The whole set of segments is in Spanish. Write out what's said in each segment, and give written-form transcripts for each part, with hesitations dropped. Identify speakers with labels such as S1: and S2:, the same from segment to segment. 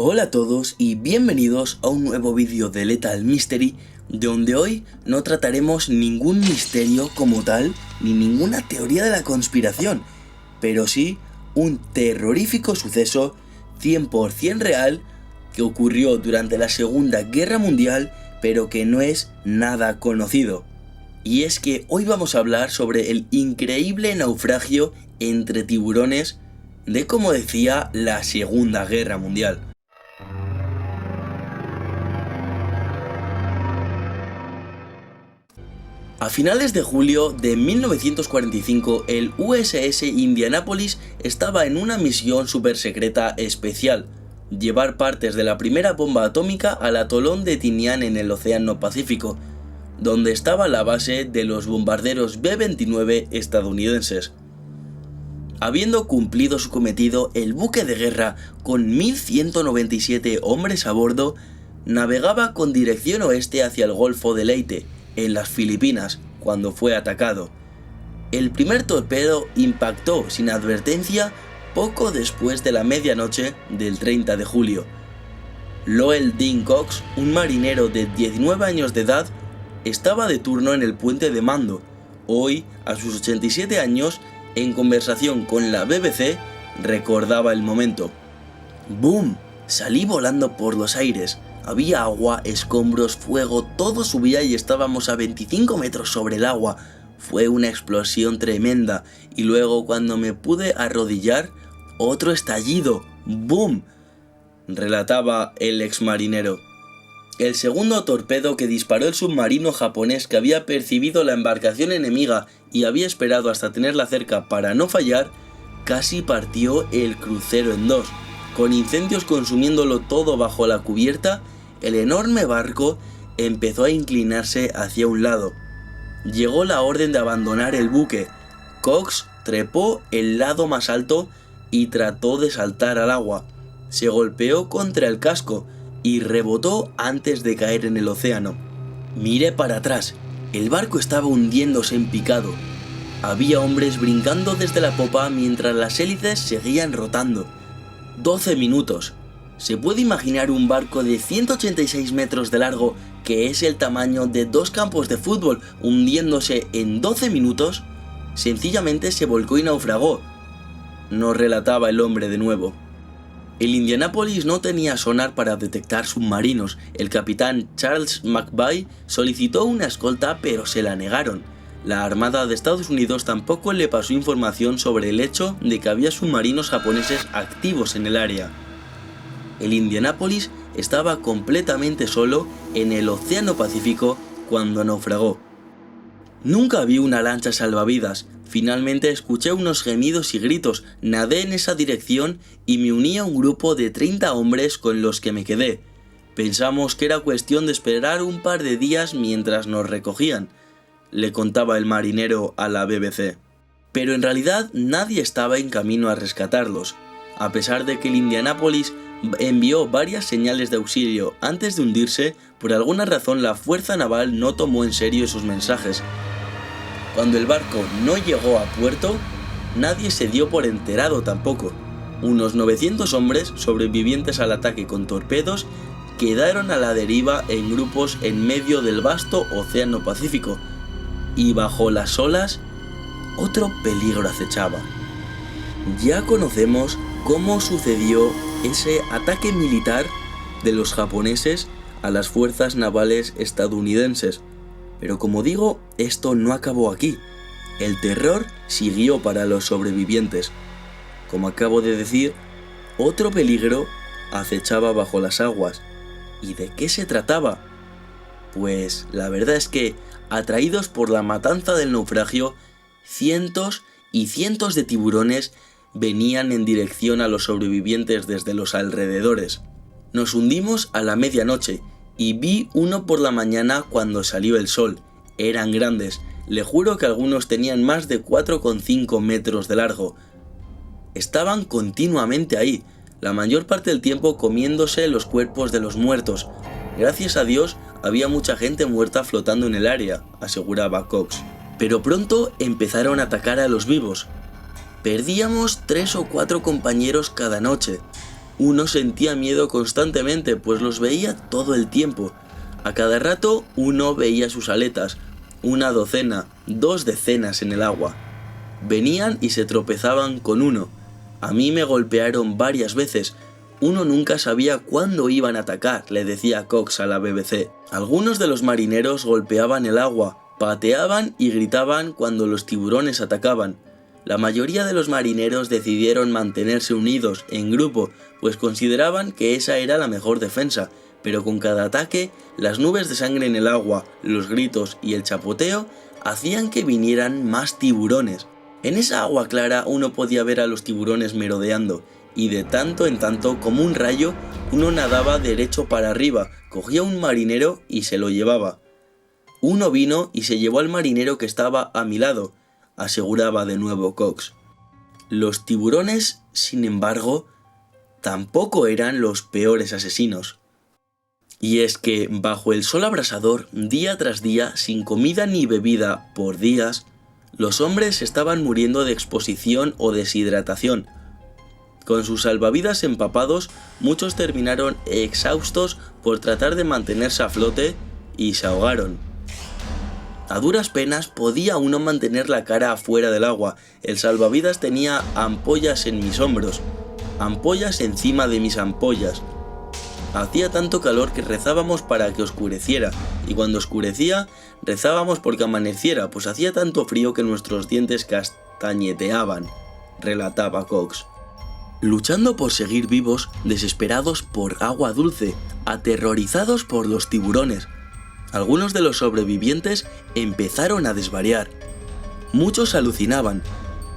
S1: Hola a todos y bienvenidos a un nuevo vídeo de Lethal Mystery, donde hoy no trataremos ningún misterio como tal, ni ninguna teoría de la conspiración, pero sí un terrorífico suceso 100% real que ocurrió durante la Segunda Guerra Mundial, pero que no es nada conocido. Y es que hoy vamos a hablar sobre el increíble naufragio entre tiburones de, como decía, la Segunda Guerra Mundial. A finales de julio de 1945, el USS Indianapolis estaba en una misión supersecreta especial: llevar partes de la primera bomba atómica al atolón de Tinian en el Océano Pacífico, donde estaba la base de los bombarderos B-29 estadounidenses. Habiendo cumplido su cometido, el buque de guerra, con 1.197 hombres a bordo, navegaba con dirección oeste hacia el Golfo de Leyte, en las Filipinas, cuando fue atacado. El primer torpedo impactó sin advertencia poco después de la medianoche del 30 de julio. Lowell Dean Cox, un marinero de 19 años de edad, estaba de turno en el puente de mando. Hoy, a sus 87 años, en conversación con la BBC, recordaba el momento. ¡Boom! Salí volando por los aires. Había agua, escombros, fuego, todo subía y estábamos a 25 metros sobre el agua. Fue una explosión tremenda y luego, cuando me pude arrodillar, otro estallido. ¡Boom!, relataba el exmarinero. El segundo torpedo que disparó el submarino japonés, que había percibido la embarcación enemiga y había esperado hasta tenerla cerca para no fallar, casi partió el crucero en dos. Con incendios consumiéndolo todo bajo la cubierta, el enorme barco empezó a inclinarse hacia un lado. Llegó la orden de abandonar el buque. Cox trepó el lado más alto y trató de saltar al agua. Se golpeó contra el casco y rebotó antes de caer en el océano. Miré para atrás. El barco estaba hundiéndose en picado. Había hombres brincando desde la popa mientras las hélices seguían rotando. 12 minutos. ¿Se puede imaginar un barco de 186 metros de largo, que es el tamaño de 2 campos de fútbol, hundiéndose en 12 minutos? Sencillamente se volcó y naufragó, nos relataba el hombre de nuevo. El Indianapolis no tenía sonar para detectar submarinos. El capitán Charles McVay solicitó una escolta, pero se la negaron. La Armada de Estados Unidos tampoco le pasó información sobre el hecho de que había submarinos japoneses activos en el área. El Indianapolis estaba completamente solo en el Océano Pacífico cuando naufragó. Nunca vi una lancha salvavidas. Finalmente escuché unos gemidos y gritos, nadé en esa dirección y me uní a un grupo de 30 hombres con los que me quedé. Pensamos que era cuestión de esperar un par de días mientras nos recogían, le contaba el marinero a la BBC. Pero en realidad nadie estaba en camino a rescatarlos. A pesar de que el Indianapolis envió varias señales de auxilio antes de hundirse, por alguna razón la fuerza naval no tomó en serio esos mensajes. Cuando el barco no llegó a puerto, nadie se dio por enterado tampoco. Unos 900 hombres, sobrevivientes al ataque con torpedos, quedaron a la deriva en grupos en medio del vasto Océano Pacífico, y bajo las olas, otro peligro acechaba. Ya conocemos cómo sucedió ese ataque militar de los japoneses a las fuerzas navales estadounidenses. Pero como digo, esto no acabó aquí. El terror siguió para los sobrevivientes. Como acabo de decir, otro peligro acechaba bajo las aguas. ¿Y de qué se trataba? Pues la verdad es que, atraídos por la matanza del naufragio, cientos y cientos de tiburones venían en dirección a los sobrevivientes desde los alrededores. Nos hundimos a la medianoche y vi uno por la mañana cuando salió el sol. Eran grandes, le juro que algunos tenían más de 4,5 metros de largo. Estaban continuamente ahí, la mayor parte del tiempo comiéndose los cuerpos de los muertos. Gracias a Dios había mucha gente muerta flotando en el área, aseguraba Cox. Pero pronto empezaron a atacar a los vivos. Perdíamos 3 o 4 compañeros cada noche. Uno sentía miedo constantemente, pues los veía todo el tiempo. A cada rato uno veía sus aletas, una docena, 2 decenas en el agua. Venían y se tropezaban con uno. A mí me golpearon varias veces. Uno nunca sabía cuándo iban a atacar, le decía Cox a la BBC. Algunos de los marineros golpeaban el agua, pateaban y gritaban cuando los tiburones atacaban. La mayoría de los marineros decidieron mantenerse unidos en grupo, pues consideraban que esa era la mejor defensa, pero con cada ataque, las nubes de sangre en el agua, los gritos y el chapoteo hacían que vinieran más tiburones. En esa agua clara uno podía ver a los tiburones merodeando, y de tanto en tanto, como un rayo, uno nadaba derecho para arriba, cogía a un marinero y se lo llevaba. Uno vino y se llevó al marinero que estaba a mi lado, aseguraba de nuevo Cox. Los tiburones, sin embargo, tampoco eran los peores asesinos. Y es que, bajo el sol abrasador, día tras día, sin comida ni bebida por días, los hombres estaban muriendo de exposición o deshidratación. Con sus salvavidas empapados, muchos terminaron exhaustos por tratar de mantenerse a flote y se ahogaron. A duras penas podía uno mantener la cara afuera del agua. El salvavidas tenía ampollas en mis hombros, ampollas encima de mis ampollas. Hacía tanto calor que rezábamos para que oscureciera, y cuando oscurecía, rezábamos porque amaneciera, pues hacía tanto frío que nuestros dientes castañeteaban, relataba Cox. Luchando por seguir vivos, desesperados por agua dulce, aterrorizados por los tiburones. Algunos de los sobrevivientes empezaron a desvariar. Muchos alucinaban,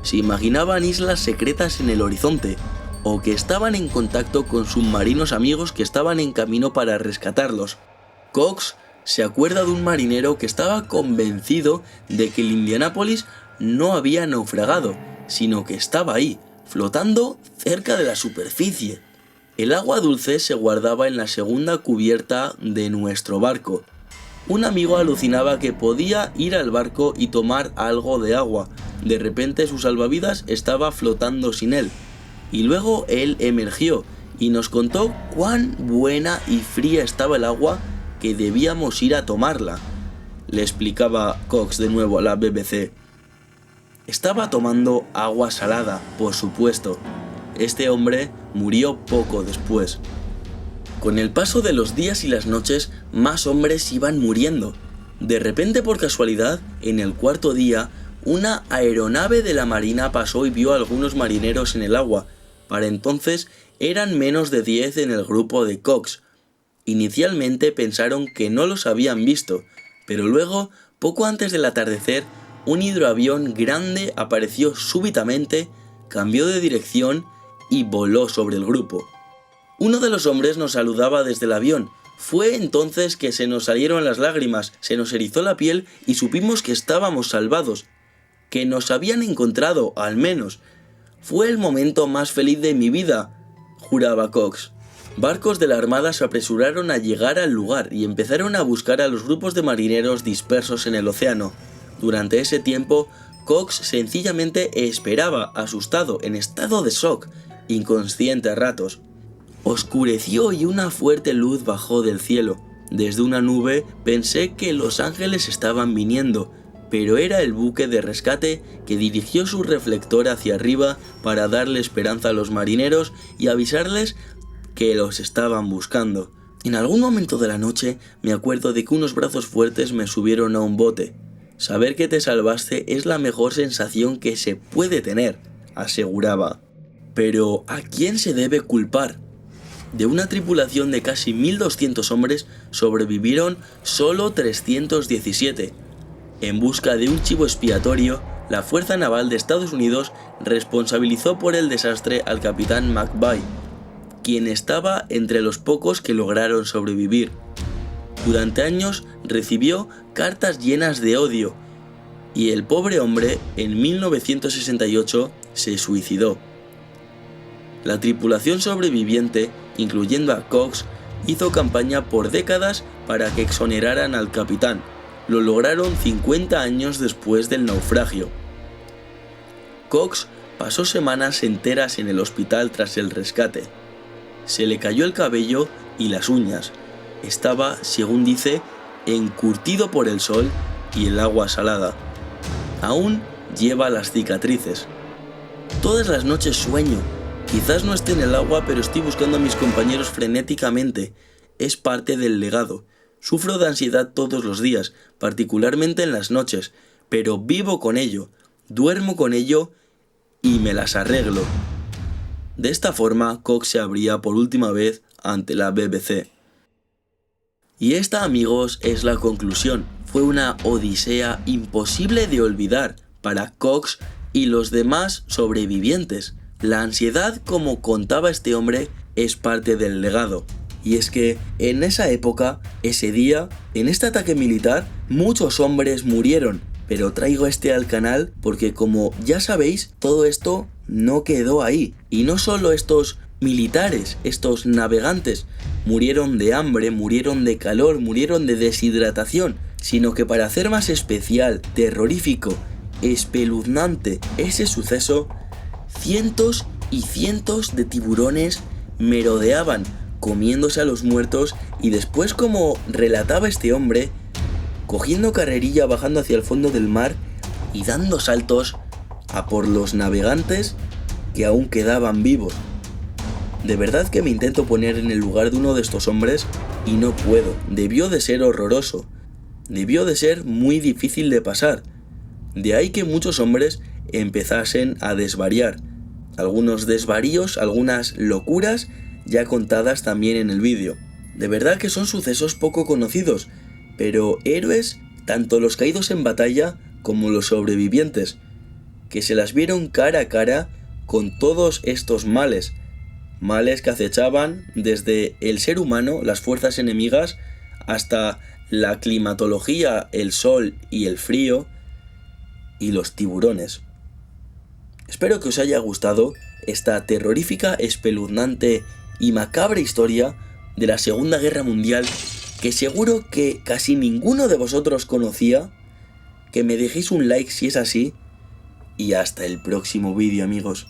S1: se imaginaban islas secretas en el horizonte, o que estaban en contacto con submarinos amigos que estaban en camino para rescatarlos. Cox se acuerda de un marinero que estaba convencido de que el Indianapolis no había naufragado, sino que estaba ahí, flotando cerca de la superficie. El agua dulce se guardaba en la segunda cubierta de nuestro barco. Un amigo alucinaba que podía ir al barco y tomar algo de agua. De repente su salvavidas estaba flotando sin él. Y luego él emergió y nos contó cuán buena y fría estaba el agua que debíamos ir a tomarla. Le explicaba Cox de nuevo a la BBC. Estaba tomando agua salada, por supuesto. Este hombre murió poco después. Con el paso de los días y las noches, más hombres iban muriendo. De repente, por casualidad, en el 4.º día, una aeronave de la marina pasó y vio a algunos marineros en el agua. Para entonces eran menos de 10 en el grupo de Cox. Inicialmente pensaron que no los habían visto, pero luego, poco antes del atardecer, un hidroavión grande apareció súbitamente, cambió de dirección y voló sobre el grupo. Uno de los hombres nos saludaba desde el avión. Fue entonces que se nos salieron las lágrimas, se nos erizó la piel y supimos que estábamos salvados, que nos habían encontrado, al menos. Fue el momento más feliz de mi vida, juraba Cox. Barcos de la Armada se apresuraron a llegar al lugar y empezaron a buscar a los grupos de marineros dispersos en el océano. Durante ese tiempo, Cox sencillamente esperaba, asustado, en estado de shock, inconsciente a ratos. Oscureció y una fuerte luz bajó del cielo. Desde una nube pensé que los ángeles estaban viniendo, pero era el buque de rescate que dirigió su reflector hacia arriba para darle esperanza a los marineros y avisarles que los estaban buscando. En algún momento de la noche me acuerdo de que unos brazos fuertes me subieron a un bote. Saber que te salvaste es la mejor sensación que se puede tener, aseguraba. Pero ¿a quién se debe culpar? De una tripulación de casi 1.200 hombres sobrevivieron solo 317. En busca de un chivo expiatorio, la Fuerza Naval de Estados Unidos responsabilizó por el desastre al capitán McVay, quien estaba entre los pocos que lograron sobrevivir. Durante años recibió cartas llenas de odio, y el pobre hombre en 1968 se suicidó. La tripulación sobreviviente, incluyendo a Cox, hizo campaña por décadas para que exoneraran al capitán. Lo lograron 50 años después del naufragio. Cox pasó semanas enteras en el hospital tras el rescate. se le cayó el cabello y las uñas. Estaba, según dice, encurtido por el sol y el agua salada. Aún lleva las cicatrices. Todas las noches sueño. Quizás no esté en el agua, pero estoy buscando a mis compañeros frenéticamente. Es parte del legado. Sufro de ansiedad todos los días, particularmente en las noches, pero vivo con ello, duermo con ello y me las arreglo. De esta forma, Cox se abría por última vez ante la BBC. Y esta, amigos, es la conclusión. Fue una odisea imposible de olvidar para Cox y los demás sobrevivientes. La ansiedad, como contaba este hombre, es parte del legado. Y es que en esa época, ese día, en este ataque militar, muchos hombres murieron. Pero traigo al canal porque, como ya sabéis, todo esto no quedó ahí. Y no solo estos militares, estos navegantes, murieron de hambre, murieron de calor, murieron de deshidratación, sino que para hacer más especial, terrorífico, espeluznante ese suceso, cientos y cientos de tiburones merodeaban, comiéndose a los muertos, y después, como relataba este hombre, cogiendo carrerilla, bajando hacia el fondo del mar y dando saltos a por los navegantes que aún quedaban vivos. De verdad que me intento poner en el lugar de uno de estos hombres y no puedo. Debió de ser horroroso. Debió de ser muy difícil de pasar. De ahí que muchos hombres empezasen a desvariar. Algunos desvaríos, algunas locuras ya contadas también en el vídeo. De verdad que son sucesos poco conocidos, pero héroes, tanto los caídos en batalla como los sobrevivientes, que se las vieron cara a cara con todos estos males. Males que acechaban desde el ser humano, las fuerzas enemigas, hasta la climatología, el sol y el frío, y los tiburones. Espero que os haya gustado esta terrorífica, espeluznante y macabra historia de la Segunda Guerra Mundial, que seguro que casi ninguno de vosotros conocía. Que me dejéis un like si es así, y hasta el próximo vídeo, amigos.